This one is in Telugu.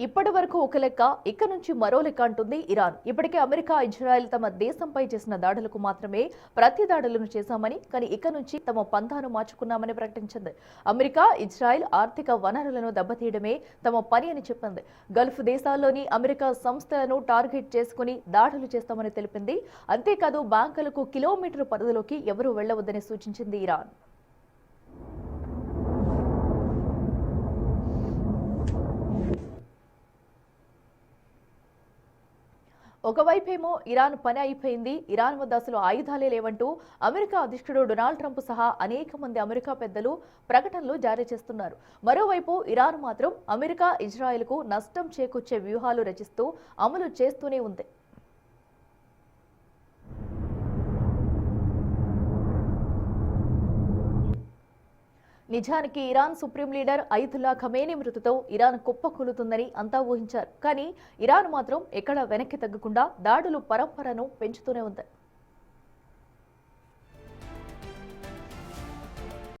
ఇప్పటి వరకు ఒక లెక్క ఇక నుంచి మరో లెక్క అంటుంది ఇరాన్. ఇప్పటికే అమెరికా, ఇజ్రాయెల్ తమ దేశంపై చేసిన దాడులకు మాత్రమే ప్రతి దాడులను చేశామని, కానీ ఇక నుంచి తమ పంథాను మార్చుకున్నామని ప్రకటించింది. అమెరికా, ఇజ్రాయెల్ ఆర్థిక వనరులను దెబ్బతీయడమే తమ పని అని చెప్పింది. గల్ఫ్ దేశాల్లోని అమెరికా సంస్థలను టార్గెట్ చేసుకుని దాడులు చేస్తామని తెలిపింది. అంతేకాదు బ్యాంకులకు కిలోమీటర్ పరిధిలోకి ఎవరూ వెళ్లవద్దని సూచించింది ఇరాన్. ఒకవైపేమో ఇరాన్ పని అయిపోయింది, ఇరాన్ వద్ద అసలు ఆయుధాలే లేవంటూ అమెరికా అధ్యక్షుడు డొనాల్డ్ ట్రంప్ సహా అనేక మంది అమెరికా పెద్దలు ప్రకటనలు జారీ చేస్తున్నారు. మరోవైపు ఇరాన్ మాత్రం అమెరికా, ఇజ్రాయెల్కు నష్టం చేకూర్చే వ్యూహాలు రచిస్తూ అమలు చేస్తూనే ఉంది. నిజానికి Iran supreme leader Ayatollah Khamenei మృతితో ఇరాన్ కుప్పకూలుతుందని అంతా ఊహించారు. కానీ ఇరాన్ మాత్రం ఎక్కడా వెనక్కి తగ్గకుండా దాడులు పరంపరను పెంచుతూనే ఉంది.